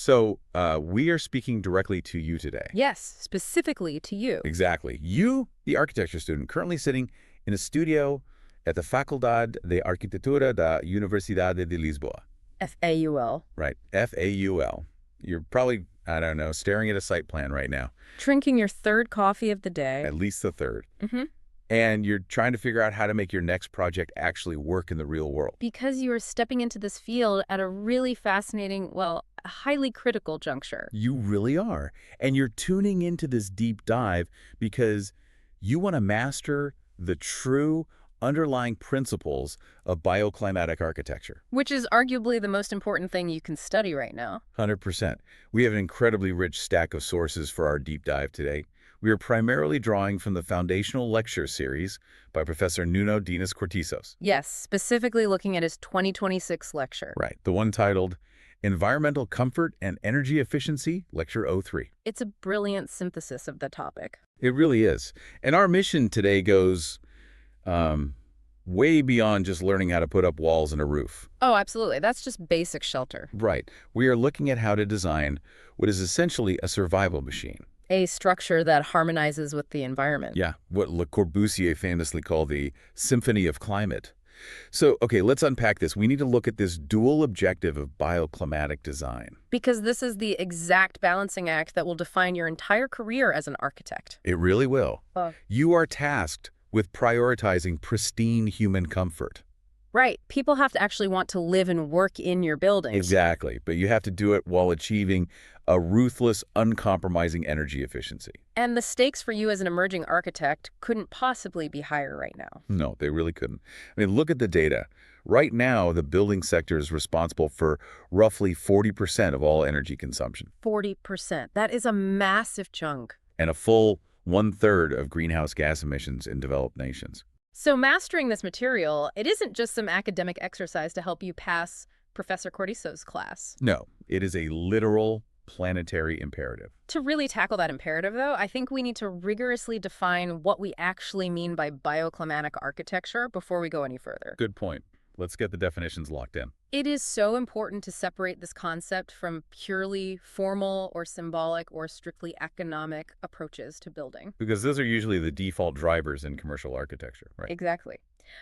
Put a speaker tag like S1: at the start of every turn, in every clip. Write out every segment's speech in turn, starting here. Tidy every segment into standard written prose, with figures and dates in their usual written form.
S1: So we are speaking directly to you today.
S2: Yes, specifically to you.
S1: Exactly. You, the architecture student, currently sitting in a studio at the Faculdade de Arquitetura da Universidade de Lisboa.
S2: FAUL.
S1: Right, FAUL. You're probably, I don't know, staring at a site plan right now.
S2: Drinking your third coffee of the day.
S1: At least the third.
S2: Mm-hmm.
S1: And you're trying to figure out how to make your next project actually work in the real world.
S2: Because you are stepping into this field at a really fascinating, well, a highly critical juncture.
S1: You really are. And you're tuning into this deep dive because you want to master the true underlying principles of bioclimatic architecture.
S2: Which is arguably the most important thing you can study right now.
S1: 100%. We have an incredibly rich stack of sources for our deep dive today. We are primarily drawing from the foundational lecture series by Professor Nuno Dias Cortizos.
S2: Yes, specifically looking at his 2026 lecture.
S1: Right, the one titled Environmental Comfort and Energy Efficiency, Lecture 03.
S2: It's a brilliant synthesis of the topic.
S1: It really is. And our mission today goes way beyond just learning how to put up walls and a roof.
S2: Oh, absolutely. That's just basic shelter.
S1: Right. We are looking at how to design what is essentially a survival machine.
S2: A structure that harmonizes with the environment.
S1: Yeah, what Le Corbusier famously called the symphony of climate. So, okay, let's unpack this. We need to look at this dual objective of bioclimatic design.
S2: Because this is the exact balancing act that will define your entire career as an architect.
S1: It really will.
S2: Oh.
S1: You are tasked with prioritizing pristine human comfort.
S2: Right. People have to actually want to live and work in your buildings.
S1: Exactly. But you have to do it while achieving a ruthless, uncompromising energy efficiency.
S2: And the stakes for you as an emerging architect couldn't possibly be higher right now.
S1: No, they really couldn't. I mean, look at the data. Right now, the building sector is responsible for roughly 40% of all energy consumption.
S2: 40%. That is a massive chunk.
S1: And a full one-third of greenhouse gas emissions in developed nations.
S2: So mastering this material, it isn't just some academic exercise to help you pass Professor Cortizos' class.
S1: No, it is a literal planetary imperative.
S2: To really tackle that imperative, though, I think we need to rigorously define what we actually mean by bioclimatic architecture before we go any further.
S1: Good point. Let's get the definitions locked in.
S2: It is so important to separate this concept from purely formal or symbolic or strictly economic approaches to building.
S1: Because those are usually the default drivers in commercial architecture, right?
S2: Exactly.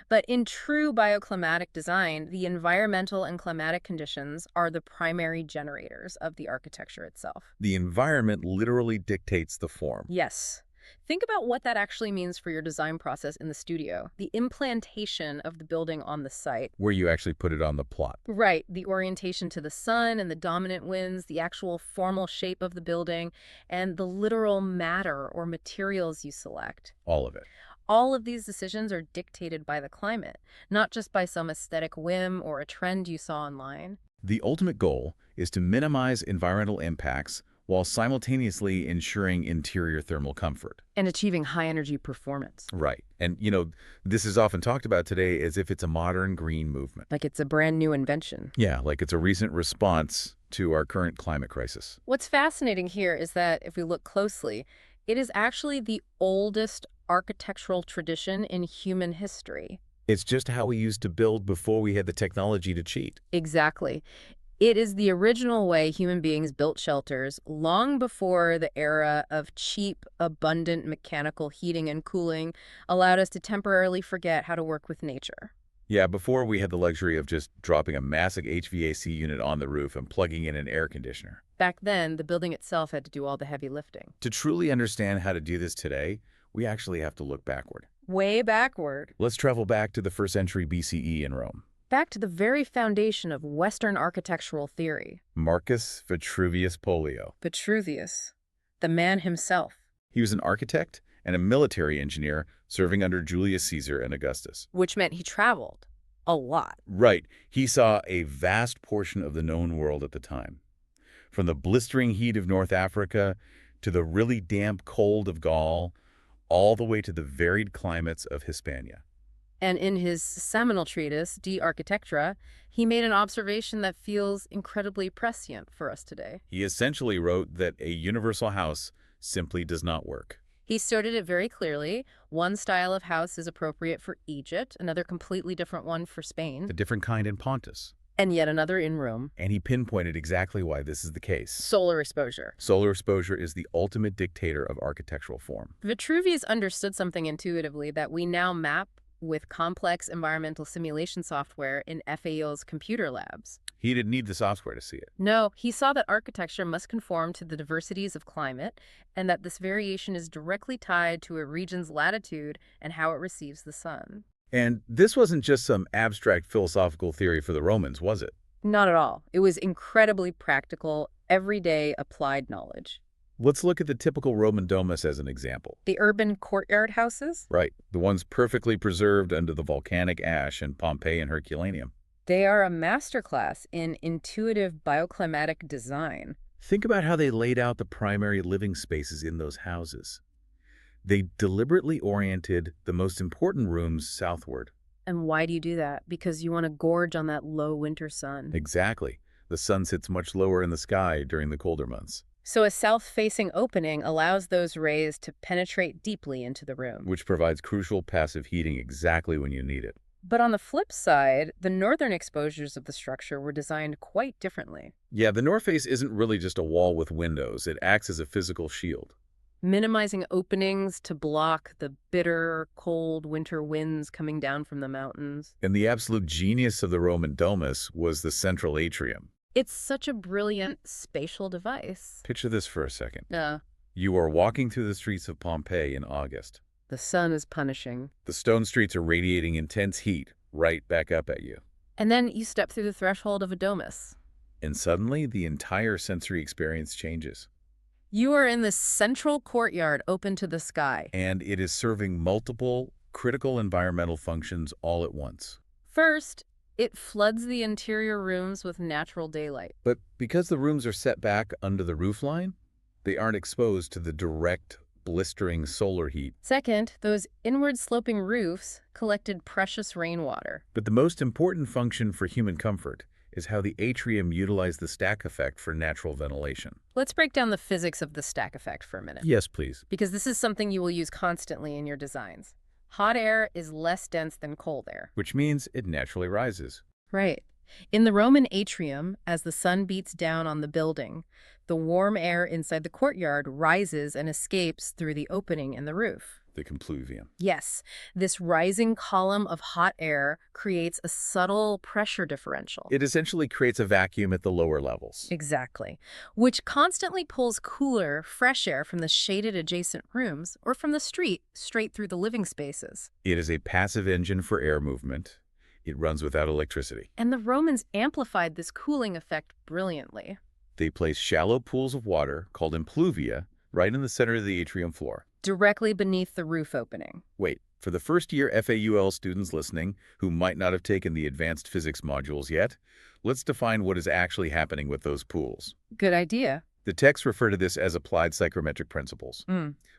S2: But in true bioclimatic design, the environmental and climatic conditions are the primary generators of the architecture itself.
S1: The environment literally dictates the form.
S2: Yes. Think about what that actually means for your design process in the studio, the implantation of the building on the site.
S1: Where you actually put it on the plot.
S2: Right, the orientation to the sun and the dominant winds, the actual formal shape of the building, and the literal matter or materials you select.
S1: All of it.
S2: All of these decisions are dictated by the climate, not just by some aesthetic whim or a trend you saw online.
S1: The ultimate goal is to minimize environmental impacts while simultaneously ensuring interior thermal comfort.
S2: And achieving high-energy performance.
S1: Right. And, you know, this is often talked about today as if it's a modern green movement.
S2: Like it's a brand new invention.
S1: Yeah, like it's a recent response to our current climate crisis.
S2: What's fascinating here is that if we look closely, it is actually the oldest architectural tradition in human history.
S1: It's just how we used to build before we had the technology to cheat.
S2: Exactly. It is the original way human beings built shelters long before the era of cheap, abundant mechanical heating and cooling allowed us to temporarily forget how to work with nature.
S1: Yeah, before we had the luxury of just dropping a massive HVAC unit on the roof and plugging in an air conditioner.
S2: Back then, the building itself had to do all the heavy lifting.
S1: To truly understand how to do this today, we actually have to look backward.
S2: Way backward.
S1: Let's travel back to the 1st century BCE in Rome.
S2: Back to the very foundation of Western architectural theory.
S1: Marcus Vitruvius Polio.
S2: Vitruvius, the man himself.
S1: He was an architect and a military engineer serving under Julius Caesar and Augustus.
S2: Which meant he traveled a lot.
S1: Right. He saw a vast portion of the known world at the time. From the blistering heat of North Africa to the really damp cold of Gaul, all the way to the varied climates of Hispania.
S2: And in his seminal treatise, De Architectura, he made an observation that feels incredibly prescient for us today.
S1: He essentially wrote that a universal house simply does not work.
S2: He stated it very clearly. One style of house is appropriate for Egypt, another completely different one for Spain.
S1: A different kind in Pontus.
S2: And yet another in Rome.
S1: And he pinpointed exactly why this is the case.
S2: Solar exposure.
S1: Solar exposure is the ultimate dictator of architectural form.
S2: Vitruvius understood something intuitively that we now map with complex environmental simulation software in FAUL's computer labs.
S1: He didn't need the software to see it.
S2: No, he saw that architecture must conform to the diversities of climate and that this variation is directly tied to a region's latitude and how it receives the sun.
S1: And this wasn't just some abstract philosophical theory for the Romans, was it?
S2: Not at all. It was incredibly practical, everyday applied knowledge.
S1: Let's look at the typical Roman domus as an example.
S2: The urban courtyard houses?
S1: Right, the ones perfectly preserved under the volcanic ash in Pompeii and Herculaneum.
S2: They are a masterclass in intuitive bioclimatic design.
S1: Think about how they laid out the primary living spaces in those houses. They deliberately oriented the most important rooms southward.
S2: And why do you do that? Because you want to gorge on that low winter sun.
S1: Exactly. The sun sits much lower in the sky during the colder months,
S2: So a south-facing opening allows those rays to penetrate deeply into the room.
S1: which provides crucial passive heating exactly when you need it.
S2: But on the flip side, the northern exposures of the structure were designed quite differently,
S1: Yeah, the north face isn't really just a wall with windows. It acts as a physical shield.
S2: minimizing openings to block the bitter, cold winter winds coming down from the mountains.
S1: And the absolute genius of the Roman domus was the central atrium.
S2: It's such a brilliant spatial device.
S1: Picture this for a second.
S2: Uh,
S1: You are walking through the streets of Pompeii in August.
S2: the sun is punishing.
S1: The stone streets are radiating intense heat right back up at you.
S2: And then you step through the threshold of a domus.
S1: And suddenly, the entire sensory experience changes.
S2: You are in this central courtyard open to the sky.
S1: And it is serving multiple critical environmental functions all at once.
S2: First, it floods the interior rooms with natural daylight.
S1: But because the rooms are set back under the roofline, they aren't exposed to the direct, blistering solar heat.
S2: Second, those inward-sloping roofs collected precious rainwater.
S1: But the most important function for human comfort is how the atrium utilized the stack effect for natural ventilation.
S2: Let's break down the physics of the stack effect for a minute,
S1: Yes, please.
S2: because this is something you will use constantly in your designs. Hot air is less dense than cold air.
S1: Which means it naturally rises.
S2: Right. In the Roman atrium, as the sun beats down on the building, the warm air inside the courtyard rises and escapes through the opening in the roof.
S1: The compluvium.
S2: Yes, this rising column of hot air creates a subtle pressure differential.
S1: It essentially creates a vacuum at the lower levels.
S2: Exactly. Which constantly pulls cooler, fresh air from the shaded adjacent rooms or from the street straight through the living spaces.
S1: It is a passive engine for air movement. It runs without electricity.
S2: And the Romans amplified this cooling effect brilliantly.
S1: They place shallow pools of water, called impluvia, right in the center of the atrium floor.
S2: Directly beneath the roof opening.
S1: Wait, for the first-year FAUL students listening who might not have taken the advanced physics modules yet, let's define what is actually happening with those pools.
S2: Good idea.
S1: The texts refer to this as applied psychrometric principles.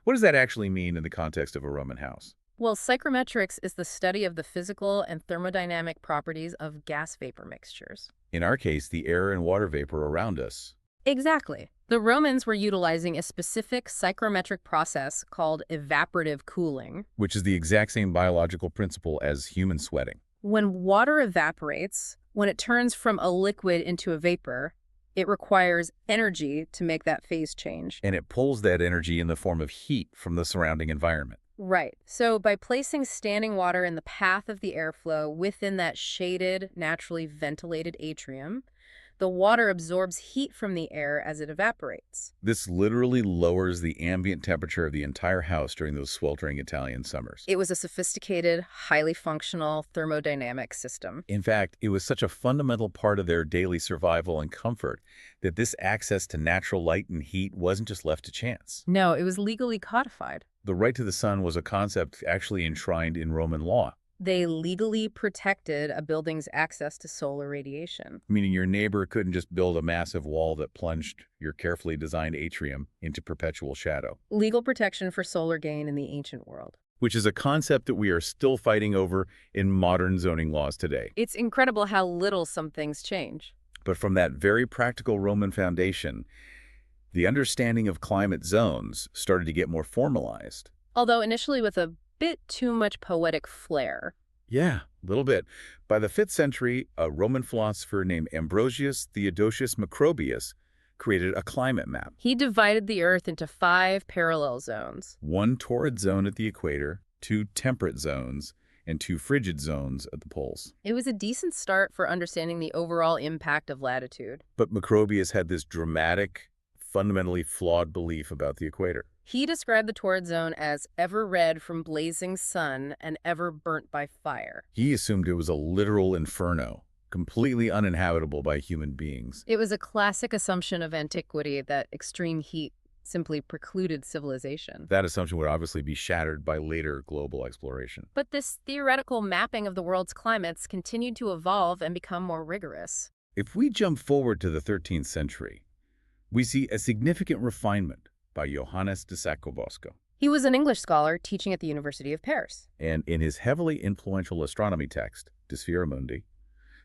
S1: What does that actually mean in the context of a Roman house?
S2: Well, psychrometrics is the study of the physical and thermodynamic properties of gas-vapor mixtures.
S1: In our case, the air and water vapor around us.
S2: Exactly. The Romans were utilizing a specific psychrometric process called evaporative cooling.
S1: Which is the exact same biological principle as human sweating.
S2: When water evaporates, when it turns from a liquid into a vapor, it requires energy to make that phase change.
S1: And it pulls that energy in the form of heat from the surrounding environment.
S2: Right. So by placing standing water in the path of the airflow within that shaded, naturally ventilated atrium, the water absorbs heat from the air as it evaporates.
S1: This literally lowers the ambient temperature of the entire house during those sweltering Italian summers.
S2: It was a sophisticated, highly functional thermodynamic system.
S1: In fact, it was such a fundamental part of their daily survival and comfort that this access to natural light and heat wasn't just left to chance.
S2: No, it was legally codified.
S1: The right to the sun was a concept actually enshrined in Roman law,
S2: They legally protected a building's access to solar radiation.
S1: meaning your neighbor couldn't just build a massive wall that plunged your carefully designed atrium into perpetual shadow.
S2: Legal protection for solar gain in the ancient world.
S1: Which is a concept that we are still fighting over in modern zoning laws today.
S2: It's incredible how little some things change.
S1: But from that very practical Roman foundation, the understanding of climate zones started to get more formalized.
S2: Although initially with a bit too much poetic flair.
S1: Yeah, a little bit. By the 5th century, a Roman philosopher named Ambrosius Theodosius Macrobius created a climate map.
S2: He divided the Earth into 5 parallel zones.
S1: One torrid zone at the equator, 2 temperate zones, and 2 frigid zones at the poles.
S2: It was a decent start for understanding the overall impact of latitude.
S1: But Macrobius had this dramatic, fundamentally flawed belief about the equator.
S2: He described the torrid zone as ever red from blazing sun and ever burnt by fire.
S1: He assumed it was a literal inferno, completely uninhabitable by human beings.
S2: It was a classic assumption of antiquity that extreme heat simply precluded civilization.
S1: That assumption would obviously be shattered by later global exploration.
S2: But this theoretical mapping of the world's climates continued to evolve and become more rigorous.
S1: If we jump forward to the 13th century, we see a significant refinement by Johannes de Sacrobosco.
S2: He was an English scholar teaching at the University of Paris.
S1: And in his heavily influential astronomy text, De Sphera Mundi,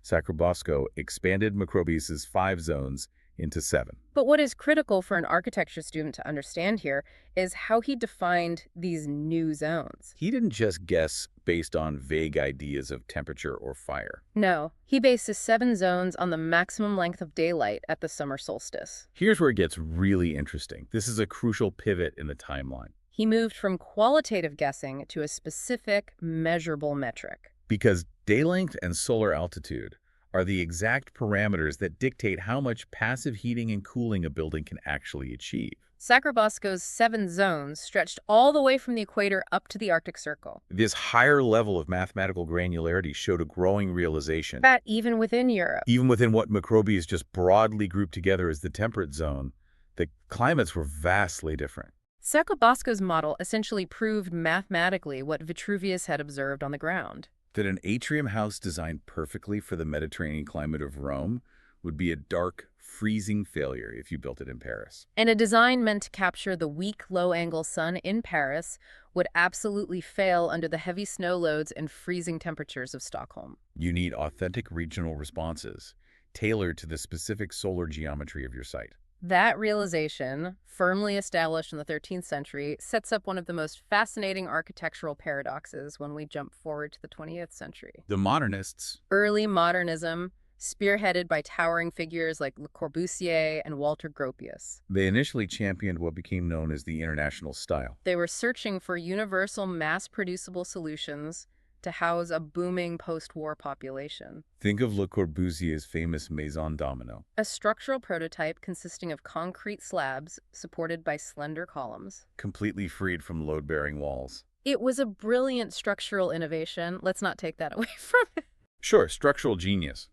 S1: Sacrobosco expanded Macrobius's 5 zones into 7.
S2: But what is critical for an architecture student to understand here is how he defined these new zones.
S1: He didn't just guess based on vague ideas of temperature or fire.
S2: No, he based his 7 zones on the maximum length of daylight at the summer solstice.
S1: Here's where it gets really interesting. This is a crucial pivot in the timeline.
S2: He moved from qualitative guessing to a specific, measurable metric.
S1: Because day length and solar altitude are the exact parameters that dictate how much passive heating and cooling a building can actually achieve.
S2: Sacrobosco's 7 zones stretched all the way from the equator up to the Arctic Circle.
S1: This higher level of mathematical granularity showed a growing realization.
S2: That even within Europe.
S1: Even within what Macrobius just broadly grouped together as the temperate zone, the climates were vastly different.
S2: Sacrobosco's model essentially proved mathematically what Vitruvius had observed on the ground.
S1: That an atrium house designed perfectly for the Mediterranean climate of Rome would be a dark, freezing failure if you built it in Paris.
S2: And a design meant to capture the weak, low-angle sun in Paris would absolutely fail under the heavy snow loads and freezing temperatures of Stockholm.
S1: You need authentic regional responses, tailored to the specific solar geometry of your site.
S2: That realization, firmly established in the 13th century, sets up one of the most fascinating architectural paradoxes when we jump forward to the 20th century.
S1: The modernists,
S2: Early modernism, spearheaded by towering figures like Le Corbusier and Walter Gropius.
S1: they initially championed what became known as the international style.
S2: They were searching for universal, mass-producible solutions to house a booming post-war population.
S1: Think of Le Corbusier's famous Maison Domino.
S2: A structural prototype consisting of concrete slabs supported by slender columns.
S1: Completely freed from load-bearing walls.
S2: It was a brilliant structural innovation. Let's not take that away from it.
S1: Sure, structural genius,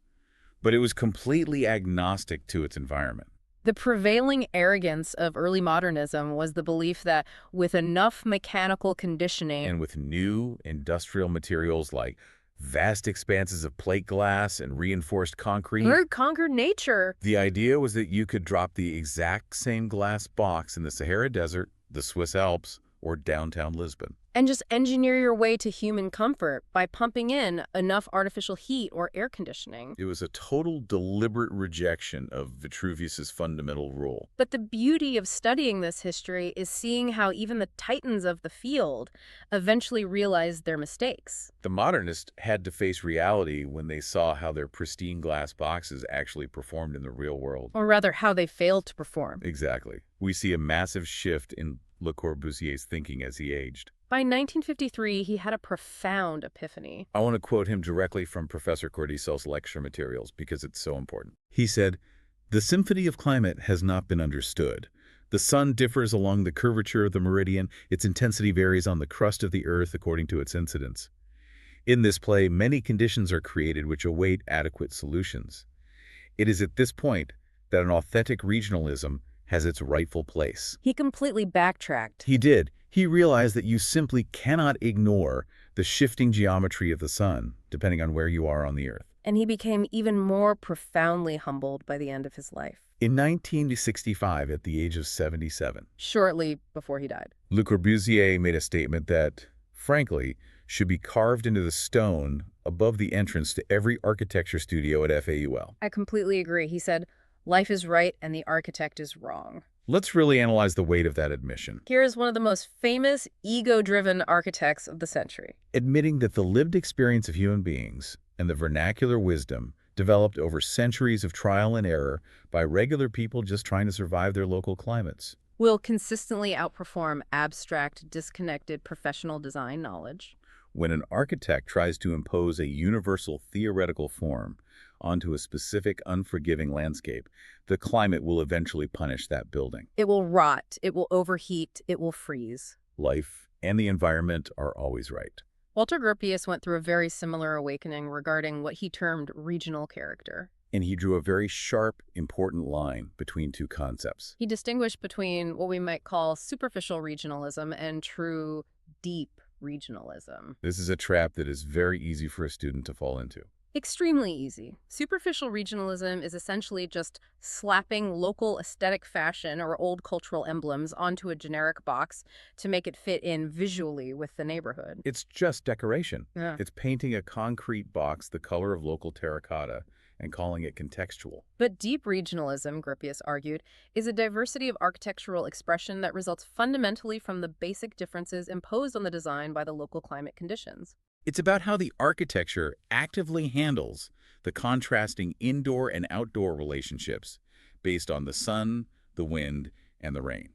S1: but it was completely agnostic to its environment.
S2: The prevailing arrogance of early modernism was the belief that with enough mechanical conditioning
S1: And with new industrial materials like vast expanses of plate glass and reinforced concrete,
S2: Earth conquered nature.
S1: the idea was that you could drop the exact same glass box in the Sahara Desert, the Swiss Alps, or downtown Lisbon.
S2: And just engineer your way to human comfort by pumping in enough artificial heat or air conditioning.
S1: It was a total deliberate rejection of Vitruvius's fundamental rule.
S2: But the beauty of studying this history is seeing how even the titans of the field eventually realized their mistakes.
S1: The modernists had to face reality when they saw how their pristine glass boxes actually performed in the real world.
S2: Or rather, how they failed to perform.
S1: Exactly. We see a massive shift in Le Corbusier's thinking as he aged.
S2: By 1953, he had a profound epiphany.
S1: I want to quote him directly from Professor Cordicel's lecture materials because it's so important. He said, "The symphony of climate has not been understood. The sun differs along the curvature of the meridian. Its intensity varies on the crust of the earth according to its incidence. In this play, many conditions are created which await adequate solutions. It is at this point that an authentic regionalism has its rightful place."
S2: He completely backtracked.
S1: He did. He realized that you simply cannot ignore the shifting geometry of the sun, depending on where you are on the earth.
S2: And he became even more profoundly humbled by the end of his life,
S1: In 1965, at the age of 77,
S2: shortly before he died.
S1: Le Corbusier made a statement that, frankly, should be carved into the stone above the entrance to every architecture studio at FAUL.
S2: I completely agree. He said, Life is right and the architect is wrong.
S1: Let's really analyze the weight of that admission.
S2: Here is one of the most famous ego-driven architects of the century.
S1: Admitting that the lived experience of human beings and the vernacular wisdom developed over centuries of trial and error by regular people just trying to survive their local climates.
S2: Will consistently outperform abstract, disconnected professional design knowledge.
S1: When an architect tries to impose a universal theoretical form onto a specific unforgiving landscape, the climate will eventually punish that building.
S2: It will rot, it will overheat, it will freeze.
S1: Life and the environment are always right.
S2: Walter Gropius went through a very similar awakening regarding what he termed regional character.
S1: And he drew a very sharp, important line between two concepts.
S2: He distinguished between what we might call superficial regionalism and true, deep regionalism.
S1: This is a trap that is very easy for a student to fall into.
S2: Extremely easy. Superficial regionalism is essentially just slapping local aesthetic fashion or old cultural emblems onto a generic box to make it fit in visually with the neighborhood.
S1: It's just decoration.
S2: Yeah.
S1: It's painting a concrete box the color of local terracotta and calling it contextual.
S2: But deep regionalism, Gropius argued, is a diversity of architectural expression that results fundamentally from the basic differences imposed on the design by the local climate conditions.
S1: It's about how the architecture actively handles the contrasting indoor and outdoor relationships based on the sun, the wind, and the rain.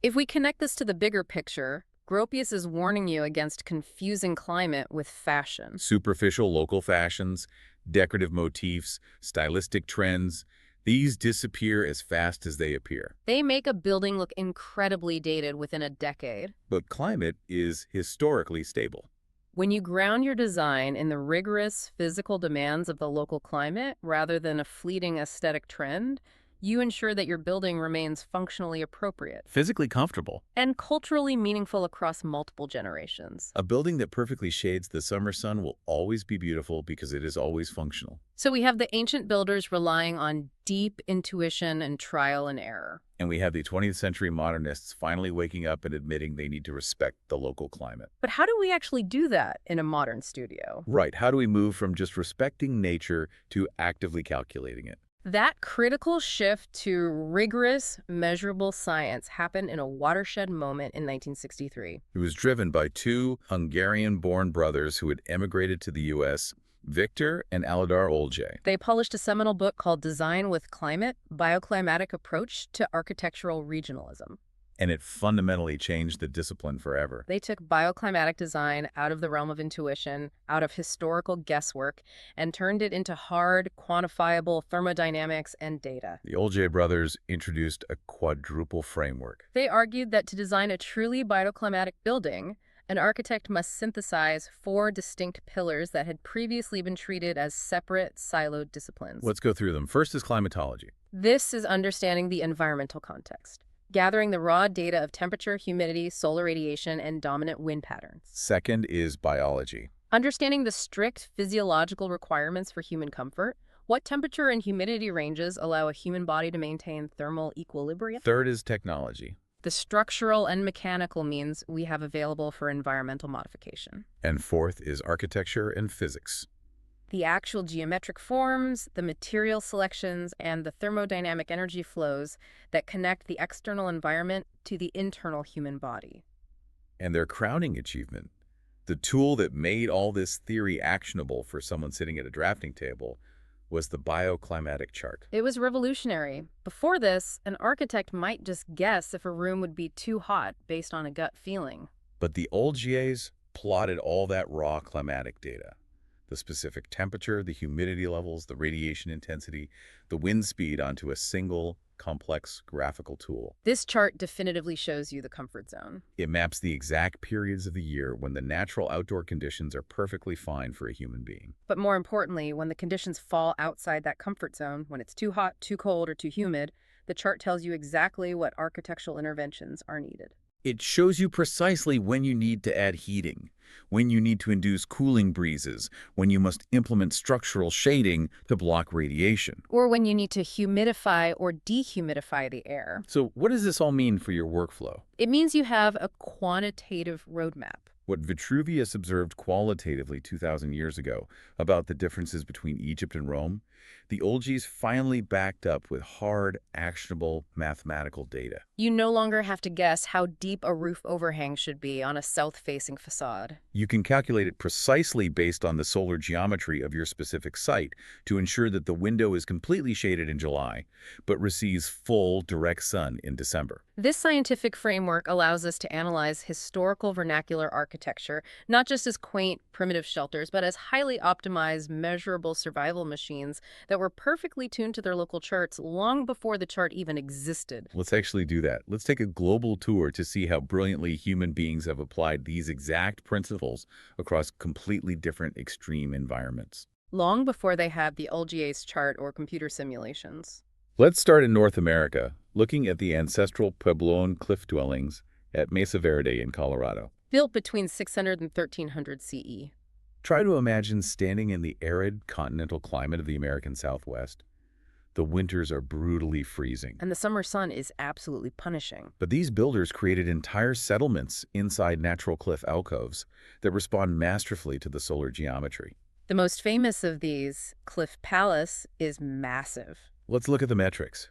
S2: If we connect this to the bigger picture, Gropius is warning you against confusing climate with fashion.
S1: Superficial local fashions, decorative motifs, stylistic trends, these disappear as fast as they appear.
S2: They make a building look incredibly dated within a decade.
S1: But climate is historically stable.
S2: When you ground your design in the rigorous physical demands of the local climate rather than a fleeting aesthetic trend, you ensure that your building remains functionally appropriate
S1: Physically comfortable.
S2: and culturally meaningful across multiple generations.
S1: A building that perfectly shades the summer sun will always be beautiful because it is always functional.
S2: So we have the ancient builders relying on deep intuition and trial and error.
S1: And we have the 20th century modernists finally waking up and admitting they need to respect the local climate.
S2: But how do we actually do that in a modern studio?
S1: Right, how do we move from just respecting nature to actively calculating it?
S2: That critical shift to rigorous, measurable science happened in a watershed moment in 1963.
S1: It was driven by two Hungarian-born brothers who had emigrated to the U.S., Victor and Aladar Olgyay.
S2: They published a seminal book called Design with Climate, Bioclimatic Approach to Architectural Regionalism.
S1: And it fundamentally changed the discipline forever.
S2: They took bioclimatic design out of the realm of intuition, out of historical guesswork, and turned it into hard, quantifiable thermodynamics and data.
S1: The Olgyay brothers introduced a quadruple framework.
S2: They argued that to design a truly bioclimatic building, an architect must synthesize 4 distinct pillars that had previously been treated as separate, siloed disciplines.
S1: Let's go through them. First is climatology.
S2: This is understanding the environmental context, gathering the raw data of temperature, humidity, solar radiation, and dominant wind patterns.
S1: Second is biology.
S2: Understanding the strict physiological requirements for human comfort. What temperature and humidity ranges allow a human body to maintain thermal equilibrium?
S1: Third is technology.
S2: The structural and mechanical means we have available for environmental modification.
S1: And fourth is architecture and physics.
S2: The actual geometric forms, the material selections, and the thermodynamic energy flows that connect the external environment to the internal human body.
S1: And their crowning achievement, the tool that made all this theory actionable for someone sitting at a drafting table, was the bioclimatic chart.
S2: It was revolutionary. Before this, an architect might just guess if a room would be too hot based on a gut feeling.
S1: But the Olgyays plotted all that raw climatic data. The specific temperature, the humidity levels, the radiation intensity, the wind speed onto a single, complex graphical tool.
S2: This chart definitively shows you the comfort zone.
S1: It maps the exact periods of the year when the natural outdoor conditions are perfectly fine for a human being.
S2: But more importantly, when the conditions fall outside that comfort zone, when it's too hot, too cold, or too humid, the chart tells you exactly what architectural interventions are needed.
S1: It shows you precisely when you need to add heating, when you need to induce cooling breezes, when you must implement structural shading to block radiation.
S2: Or when you need to humidify or dehumidify the air.
S1: So what does this all mean for your workflow?
S2: It means you have a quantitative roadmap.
S1: What Vitruvius observed qualitatively 2,000 years ago about the differences between Egypt and Rome, The Olgyay's finally backed up with hard, actionable mathematical data.
S2: You no longer have to guess how deep a roof overhang should be on a south-facing facade.
S1: You can calculate it precisely based on the solar geometry of your specific site to ensure that the window is completely shaded in July, but receives full, direct sun in December.
S2: This scientific framework allows us to analyze historical vernacular architecture, not just as quaint, primitive shelters, but as highly optimized, measurable survival machines that were perfectly tuned to their local charts long before the chart even existed.
S1: Let's actually do that. Let's take a global tour to see how brilliantly human beings have applied these exact principles across completely different extreme environments.
S2: Long before they had the Olgyay's chart or computer simulations.
S1: Let's start in North America, looking at the ancestral Puebloan cliff dwellings at Mesa Verde in Colorado.
S2: Built between 600 and 1300 CE.
S1: Try to imagine standing in the arid continental climate of the American Southwest. The winters are brutally freezing.
S2: And the summer sun is absolutely punishing.
S1: But these builders created entire settlements inside natural cliff alcoves that respond masterfully to the solar geometry.
S2: The most famous of these, Cliff Palace, is massive.
S1: Let's look at the metrics.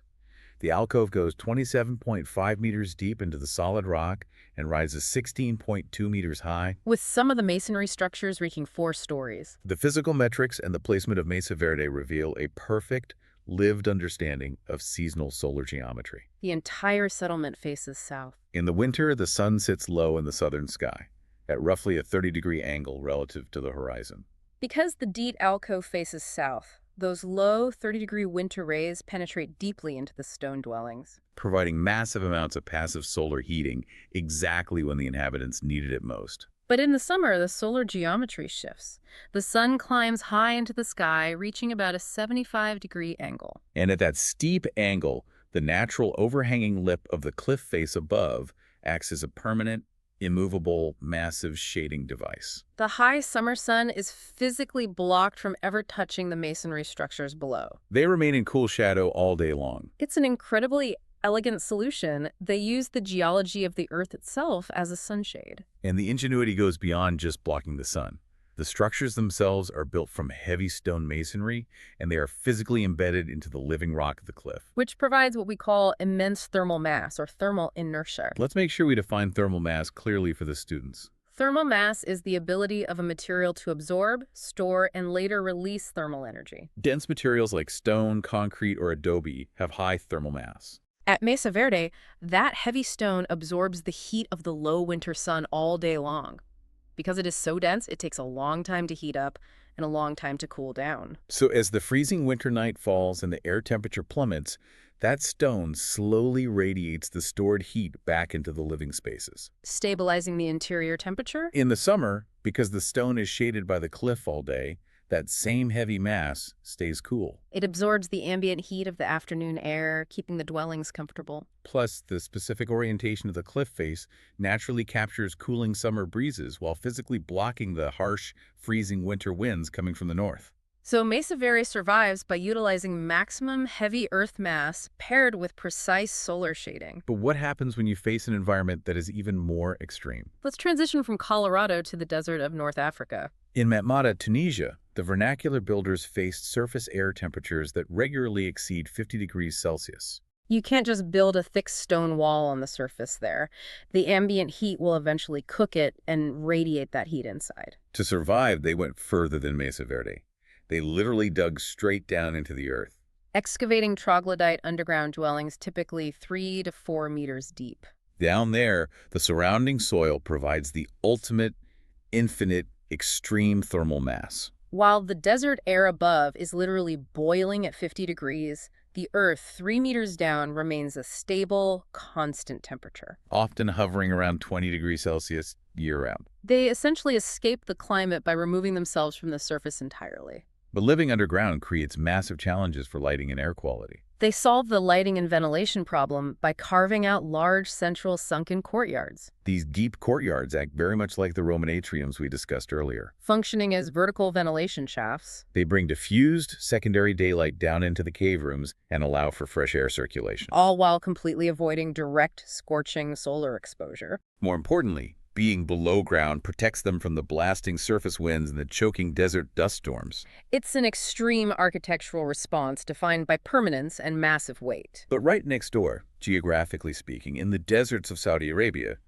S1: The alcove goes 27.5 meters deep into the solid rock and rises 16.2 meters high.
S2: With some of the masonry structures reaching 4 stories.
S1: The physical metrics and the placement of Mesa Verde reveal a perfect, lived understanding of seasonal solar geometry.
S2: The entire settlement faces south.
S1: In the winter, the sun sits low in the southern sky, at roughly a 30-degree angle relative to the horizon.
S2: Because the deep alcove faces south, those low 30-degree winter rays penetrate deeply into the stone dwellings,
S1: providing massive amounts of passive solar heating exactly when the inhabitants needed it most.
S2: But in the summer, the solar geometry shifts. The sun climbs high into the sky, reaching about a 75-degree angle.
S1: And at that steep angle, the natural overhanging lip of the cliff face above acts as a permanent, immovable, massive shading device.
S2: The high summer sun is physically blocked from ever touching the masonry structures below.
S1: They remain in cool shadow all day long.
S2: It's an incredibly elegant solution. They use the geology of the Earth itself as a sunshade.
S1: And the ingenuity goes beyond just blocking the sun. The structures themselves are built from heavy stone masonry, and they are physically embedded into the living rock of the cliff,
S2: which provides what we call immense thermal mass or thermal inertia.
S1: Let's make sure we define thermal mass clearly for the students.
S2: Thermal mass is the ability of a material to absorb, store, and later release thermal energy.
S1: Dense materials like stone, concrete, or adobe have high thermal mass.
S2: At Mesa Verde, that heavy stone absorbs the heat of the low winter sun all day long. Because it is so dense, it takes a long time to heat up and a long time to cool down.
S1: So as the freezing winter night falls and the air temperature plummets, that stone slowly radiates the stored heat back into the living spaces,
S2: stabilizing the interior temperature?
S1: In the summer, because the stone is shaded by the cliff all day, that same heavy mass stays cool.
S2: It absorbs the ambient heat of the afternoon air, keeping the dwellings comfortable.
S1: Plus, the specific orientation of the cliff face naturally captures cooling summer breezes while physically blocking the harsh, freezing winter winds coming from the north.
S2: So Mesa Verde survives by utilizing maximum heavy earth mass paired with precise solar shading.
S1: But what happens when you face an environment that is even more extreme?
S2: Let's transition from Colorado to the desert of North Africa.
S1: In Matmata, Tunisia, the vernacular builders faced surface air temperatures that regularly exceed 50 degrees Celsius.
S2: You can't just build a thick stone wall on the surface there. The ambient heat will eventually cook it and radiate that heat inside.
S1: To survive, they went further than Mesa Verde. They literally dug straight down into the earth,
S2: excavating troglodyte underground dwellings typically 3 to 4 meters deep.
S1: Down there, the surrounding soil provides the ultimate, infinite, extreme thermal mass.
S2: While the desert air above is literally boiling at 50 degrees, the earth 3 meters down remains a stable, constant temperature,
S1: often hovering around 20 degrees Celsius year-round.
S2: They essentially escape the climate by removing themselves from the surface entirely.
S1: But living underground creates massive challenges for lighting and air quality.
S2: They solve the lighting and ventilation problem by carving out large central sunken courtyards.
S1: These deep courtyards act very much like the Roman atriums we discussed earlier,
S2: functioning as vertical ventilation shafts.
S1: They bring diffused secondary daylight down into the cave rooms and allow for fresh air circulation,
S2: all while completely avoiding direct, scorching solar exposure.
S1: More importantly, Being below ground protects them from the blasting surface winds and the choking desert dust storms.
S2: It's an extreme architectural response defined by permanence and massive weight.
S1: But right next door, geographically speaking, in the deserts of Saudi Arabia,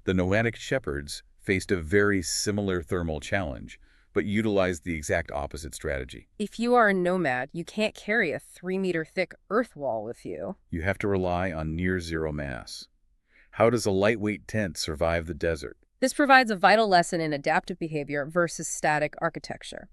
S1: the nomadic shepherds faced a very similar thermal challenge, but utilized the exact opposite strategy.
S2: If you are a nomad, you can't carry a 3-meter thick earth wall with you.
S1: You have to rely on near-zero mass. How does a lightweight tent survive the desert?
S2: This provides a vital lesson in adaptive behavior versus static architecture.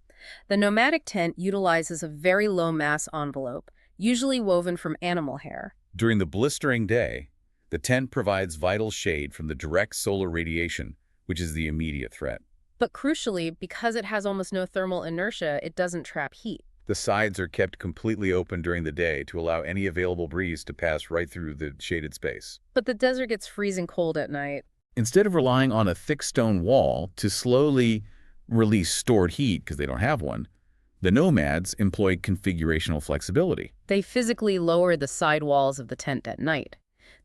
S2: The nomadic tent utilizes a very low mass envelope, usually woven from animal hair.
S1: During the blistering day, the tent provides vital shade from the direct solar radiation, which is the immediate threat.
S2: But crucially, because it has almost no thermal inertia, it doesn't trap heat.
S1: The sides are kept completely open during the day to allow any available breeze to pass right through the shaded space.
S2: But the desert gets freezing cold at night.
S1: Instead of relying on a thick stone wall to slowly release stored heat because they don't have one, the nomads employed configurational flexibility.
S2: They physically lower the side walls of the tent at night.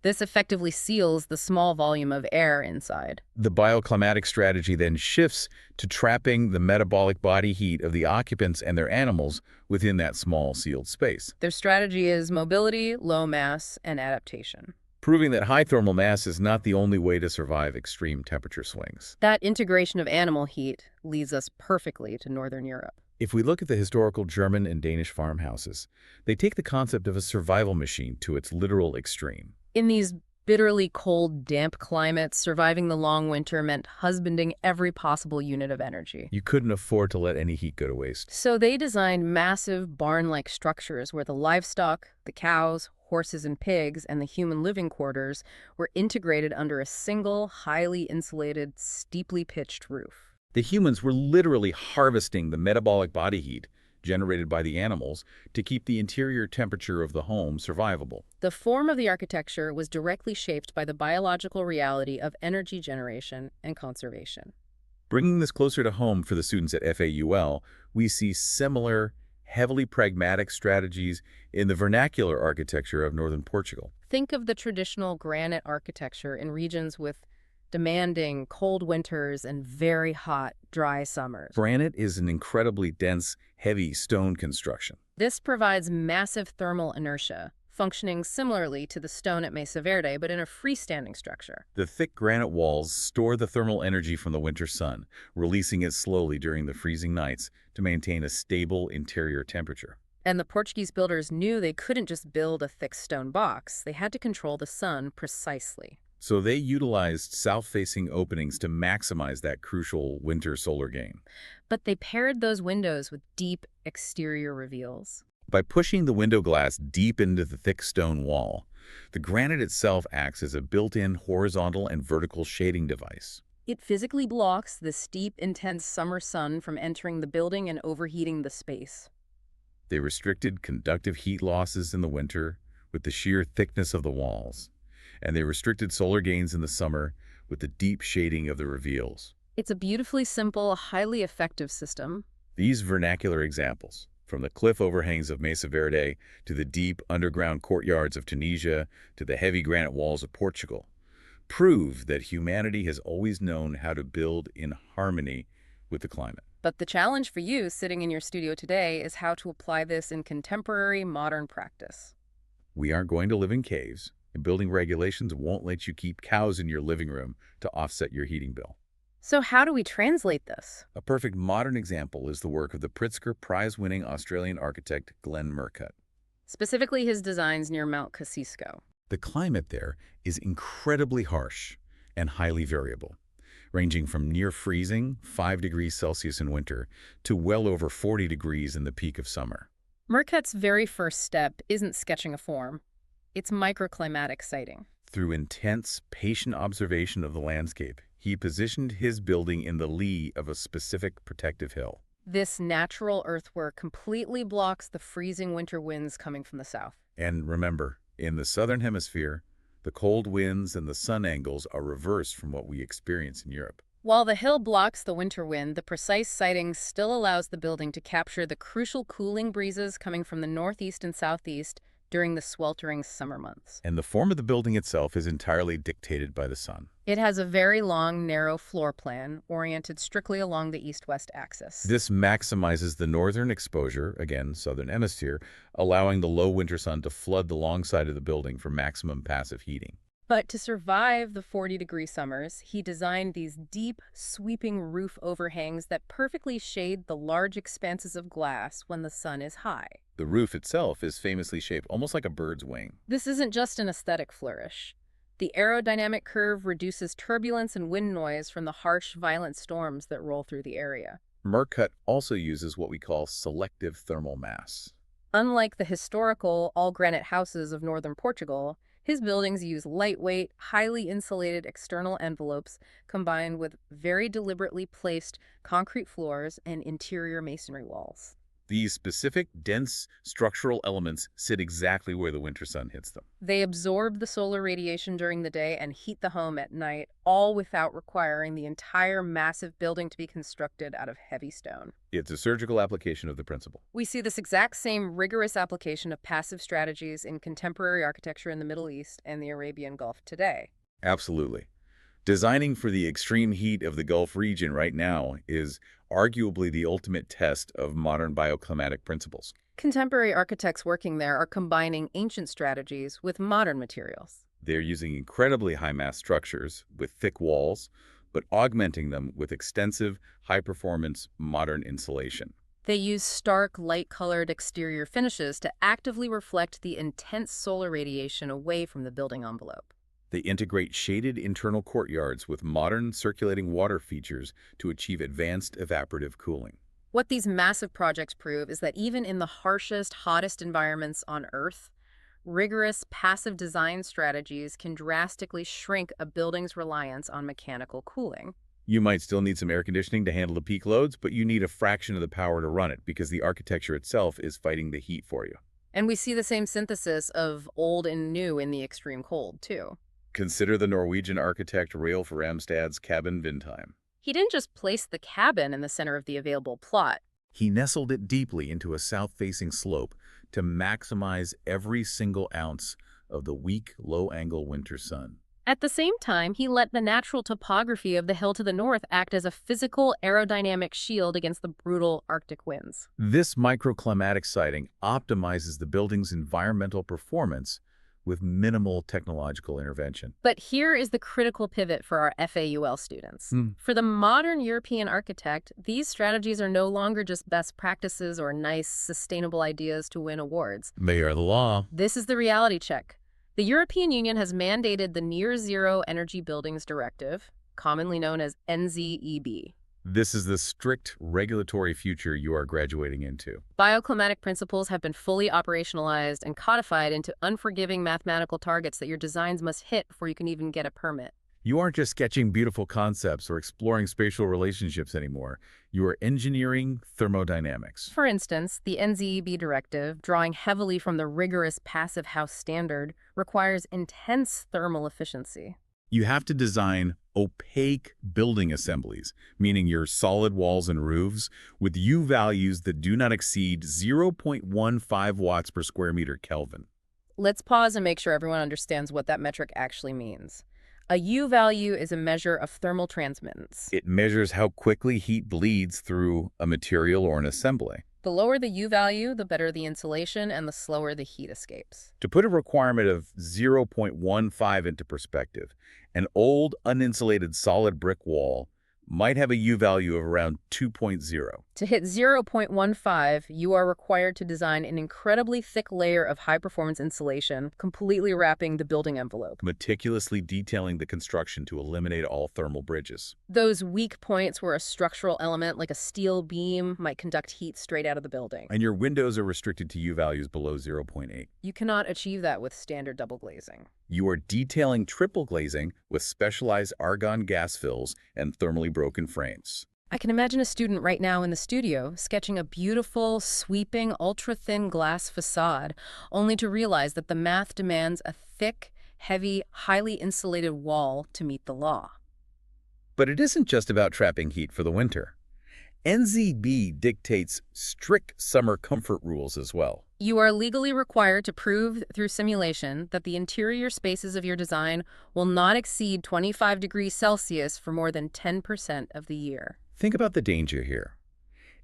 S2: This effectively seals the small volume of air inside.
S1: The bioclimatic strategy then shifts to trapping the metabolic body heat of the occupants and their animals within that small sealed space,
S2: Their strategy is mobility, low mass, and adaptation.
S1: proving that high thermal mass is not the only way to survive extreme temperature swings.
S2: That integration of animal heat leads us perfectly to Northern Europe.
S1: If we look at the historical German and Danish farmhouses, they take the concept of a survival machine to its literal extreme.
S2: In these bitterly cold, damp climates, surviving the long winter meant husbanding every possible unit of energy.
S1: You couldn't afford to let any heat go to waste.
S2: So they designed massive barn-like structures where the livestock, the cows, horses and pigs, and the human living quarters were integrated under a single, highly insulated, steeply pitched roof.
S1: The humans were literally harvesting the metabolic body heat generated by the animals to keep the interior temperature of the home survivable.
S2: The form of the architecture was directly shaped by the biological reality of energy generation and conservation.
S1: Bringing this closer to home for the students at FAUL, we see similar, heavily pragmatic strategies in the vernacular architecture of northern Portugal.
S2: Think of the traditional granite architecture in regions with demanding cold winters and very hot, dry summers.
S1: Granite is an incredibly dense, heavy stone construction.
S2: This provides massive thermal inertia, functioning similarly to the stone at Mesa Verde, but in a freestanding structure.
S1: The thick granite walls store the thermal energy from the winter sun, releasing it slowly during the freezing nights to maintain a stable interior temperature.
S2: And the Portuguese builders knew they couldn't just build a thick stone box. They had to control the sun precisely.
S1: So they utilized south-facing openings to maximize that crucial winter solar gain.
S2: But they paired those windows with deep exterior reveals.
S1: By pushing the window glass deep into the thick stone wall, the granite itself acts as a built-in horizontal and vertical shading device.
S2: It physically blocks the steep, intense summer sun from entering the building and overheating the space.
S1: They restricted conductive heat losses in the winter with the sheer thickness of the walls, and they restricted solar gains in the summer with the deep shading of the reveals.
S2: It's a beautifully simple, highly effective system.
S1: These vernacular examples, from the cliff overhangs of Mesa Verde to the deep underground courtyards of Tunisia to the heavy granite walls of Portugal, prove that humanity has always known how to build in harmony with the climate.
S2: But the challenge for you sitting in your studio today is how to apply this in contemporary, modern practice.
S1: We aren't going to live in caves, and building regulations won't let you keep cows in your living room to offset your heating bill.
S2: So how do we translate this?
S1: A perfect modern example is the work of the Pritzker Prize-winning Australian architect Glenn Murcutt.
S2: Specifically his designs near Mount Kosciuszko.
S1: The climate there is incredibly harsh and highly variable, ranging from near freezing, 5 degrees Celsius in winter, to well over 40 degrees in the peak of summer.
S2: Murcutt's very first step isn't sketching a form. It's microclimatic siting.
S1: Through intense, patient observation of the landscape, he positioned his building in the lee of a specific protective hill.
S2: This natural earthwork completely blocks the freezing winter winds coming from the south.
S1: And remember, in the southern hemisphere, the cold winds and the sun angles are reversed from what we experience in Europe.
S2: While the hill blocks the winter wind, the precise siting still allows the building to capture the crucial cooling breezes coming from the northeast and southeast during the sweltering summer months.
S1: And the form of the building itself is entirely dictated by the sun.
S2: It has a very long, narrow floor plan oriented strictly along the east-west axis.
S1: This maximizes the northern exposure, again, southern hemisphere, allowing the low winter sun to flood the long side of the building for maximum passive heating.
S2: But to survive the 40-degree summers, he designed these deep, sweeping roof overhangs that perfectly shade the large expanses of glass when the sun is high.
S1: The roof itself is famously shaped almost like a bird's wing.
S2: This isn't just an aesthetic flourish. The aerodynamic curve reduces turbulence and wind noise from the harsh, violent storms that roll through the area.
S1: Mercut also uses what we call selective thermal mass.
S2: Unlike the historical, all-granite houses of northern Portugal, his buildings use lightweight, highly insulated external envelopes combined with very deliberately placed concrete floors and interior masonry walls.
S1: These specific, dense structural elements sit exactly where the winter sun hits them.
S2: They absorb the solar radiation during the day and heat the home at night, all without requiring the entire massive building to be constructed out of heavy stone.
S1: It's a surgical application of the principle.
S2: We see this exact same rigorous application of passive strategies in contemporary architecture in the Middle East and the Arabian Gulf today.
S1: Absolutely. Designing for the extreme heat of the Gulf region right now is arguably the ultimate test of modern bioclimatic principles.
S2: Contemporary architects working there are combining ancient strategies with modern materials.
S1: They're using incredibly high mass structures with thick walls, but augmenting them with extensive, high-performance modern insulation.
S2: They use stark, light-colored exterior finishes to actively reflect the intense solar radiation away from the building envelope.
S1: They integrate shaded internal courtyards with modern circulating water features to achieve advanced evaporative cooling.
S2: What these massive projects prove is that even in the harshest, hottest environments on Earth, rigorous passive design strategies can drastically shrink a building's reliance on mechanical cooling.
S1: You might still need some air conditioning to handle the peak loads, but you need a fraction of the power to run it because the architecture itself is fighting the heat for you.
S2: And we see the same synthesis of old and new in the extreme cold, too.
S1: Consider the Norwegian architect Ralph Ramstad's cabin Vindheim.
S2: He didn't just place the cabin in the center of the available plot.
S1: He nestled it deeply into a south-facing slope to maximize every single ounce of the weak, low-angle winter sun.
S2: At the same time, he let the natural topography of the hill to the north act as a physical aerodynamic shield against the brutal Arctic winds.
S1: This microclimatic siting optimizes the building's environmental performance with minimal technological intervention.
S2: But here is the critical pivot for our FAUL students. For the modern European architect, these strategies are no longer just best practices or nice, sustainable ideas to win awards.
S1: They are the law.
S2: This is the reality check. The European Union has mandated the Near Zero Energy Buildings Directive, commonly known as NZEB.
S1: This is the strict regulatory future you are graduating into.
S2: Bioclimatic principles have been fully operationalized and codified into unforgiving mathematical targets that your designs must hit before you can even get a permit.
S1: You aren't just sketching beautiful concepts or exploring spatial relationships anymore. You are engineering thermodynamics.
S2: For instance, the NZEB directive, drawing heavily from the rigorous passive house standard, requires intense thermal efficiency.
S1: You have to design opaque building assemblies, meaning your solid walls and roofs, with U values that do not exceed 0.15 watts per square meter Kelvin.
S2: Let's pause and make sure everyone understands what that metric actually means. A U value is a measure of thermal transmittance.
S1: It measures how quickly heat bleeds through a material or an assembly.
S2: The lower the U value, the better the insulation and the slower the heat escapes.
S1: To put a requirement of 0.15 into perspective, an old, uninsulated solid brick wall might have a U value of around 2.0.
S2: To hit 0.15, you are required to design an incredibly thick layer of high-performance insulation, completely wrapping the building envelope.
S1: Meticulously detailing the construction to eliminate all thermal bridges.
S2: Those weak points where a structural element like a steel beam might conduct heat straight out of the building.
S1: And your windows are restricted to U values below 0.8.
S2: You cannot achieve that with standard double glazing.
S1: You are detailing triple glazing with specialized argon gas fills and thermally broken frames.
S2: I can imagine a student right now in the studio sketching a beautiful, sweeping, ultra-thin glass facade, only to realize that the math demands a thick, heavy, highly insulated wall to meet the law.
S1: But it isn't just about trapping heat for the winter. NZB dictates strict summer comfort rules as well.
S2: You are legally required to prove through simulation that the interior spaces of your design will not exceed 25 degrees Celsius for more than 10% of the year.
S1: Think about the danger here.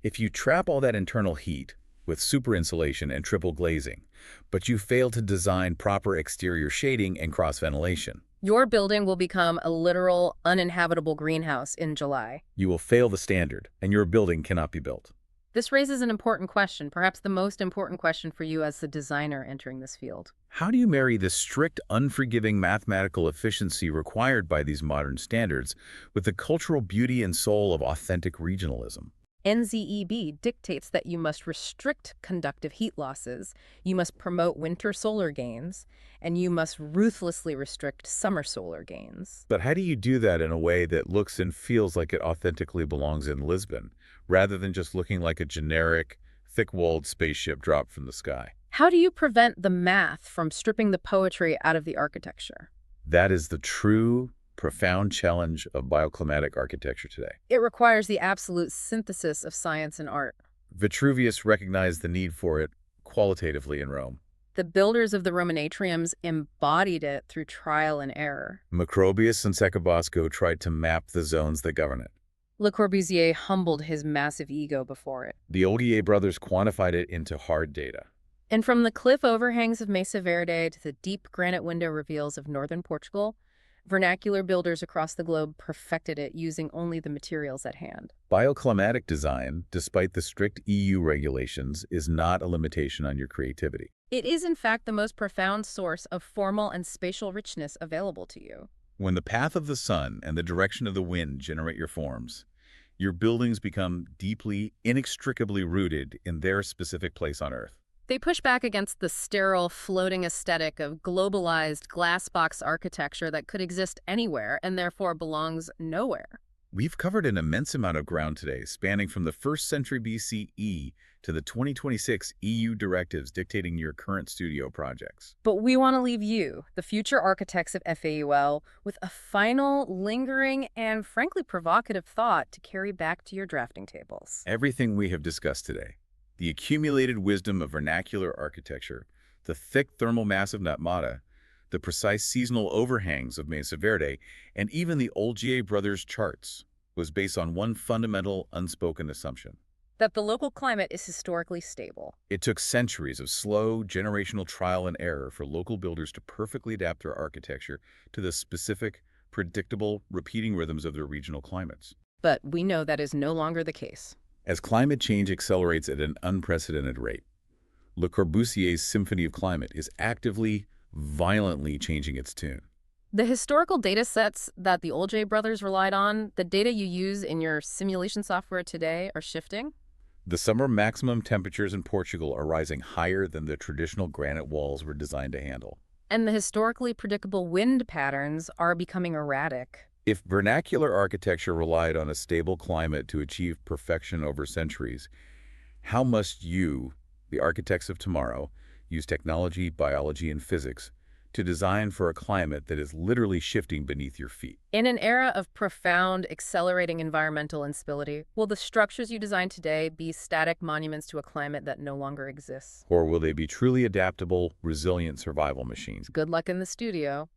S1: If you trap all that internal heat with super insulation and triple glazing, but you fail to design proper exterior shading and cross-ventilation,
S2: Your building will become a literal uninhabitable greenhouse in July.
S1: you will fail the standard, and your building cannot be built.
S2: This raises an important question, perhaps the most important question for you as the designer entering this field.
S1: How do you marry the strict, unforgiving mathematical efficiency required by these modern standards with the cultural beauty and soul of authentic regionalism?
S2: NZEB dictates that you must restrict conductive heat losses, you must promote winter solar gains, and you must ruthlessly restrict summer solar gains.
S1: But how do you do that in a way that looks and feels like it authentically belongs in Lisbon, rather than just looking like a generic, thick-walled spaceship dropped from the sky?
S2: How do you prevent the math from stripping the poetry out of the architecture?
S1: That is the true, profound challenge of bioclimatic architecture today.
S2: It requires the absolute synthesis of science and art.
S1: Vitruvius recognized the need for it qualitatively in Rome.
S2: The builders of the Roman atriums embodied it through trial and error.
S1: Macrobius and Secabosco tried to map the zones that govern it.
S2: Le Corbusier humbled his massive ego before it.
S1: The Olgyay brothers quantified it into hard data.
S2: And from the cliff overhangs of Mesa Verde to the deep granite window reveals of northern Portugal, vernacular builders across the globe perfected it using only the materials at hand.
S1: Bioclimatic design, despite the strict EU regulations, is not a limitation on your creativity.
S2: It is, in fact, the most profound source of formal and spatial richness available to you.
S1: When the path of the sun and the direction of the wind generate your forms, your buildings become deeply, inextricably rooted in their specific place on Earth.
S2: They push back against the sterile, floating aesthetic of globalized glass-box architecture that could exist anywhere and therefore belongs nowhere.
S1: We've covered an immense amount of ground today, spanning from the 1st century BCE to the 2026 EU directives dictating your current studio projects.
S2: But we want to leave you, the future architects of FAUL, with a final, lingering, and frankly provocative thought to carry back to your drafting tables.
S1: Everything we have discussed today, the accumulated wisdom of vernacular architecture, the thick thermal mass of Natmata, the precise seasonal overhangs of Mesa Verde, and even the Olgyay brothers' charts, was based on one fundamental, unspoken assumption.
S2: That the local climate is historically stable.
S1: It took centuries of slow, generational trial and error for local builders to perfectly adapt their architecture to the specific, predictable, repeating rhythms of their regional climates.
S2: But we know that is no longer the case.
S1: As climate change accelerates at an unprecedented rate, Le Corbusier's Symphony of Climate is actively, violently changing its tune.
S2: The historical data sets that the Olgyay brothers relied on, the data you use in your simulation software today, are shifting.
S1: The summer maximum temperatures in Portugal are rising higher than the traditional granite walls were designed to handle.
S2: And the historically predictable wind patterns are becoming erratic.
S1: If vernacular architecture relied on a stable climate to achieve perfection over centuries, how must you, the architects of tomorrow, use technology, biology, and physics to design for a climate that is literally shifting beneath your feet?
S2: In an era of profound, accelerating environmental instability, will the structures you design today be static monuments to a climate that no longer exists?
S1: Or will they be truly adaptable, resilient survival machines?
S2: Good luck in the studio.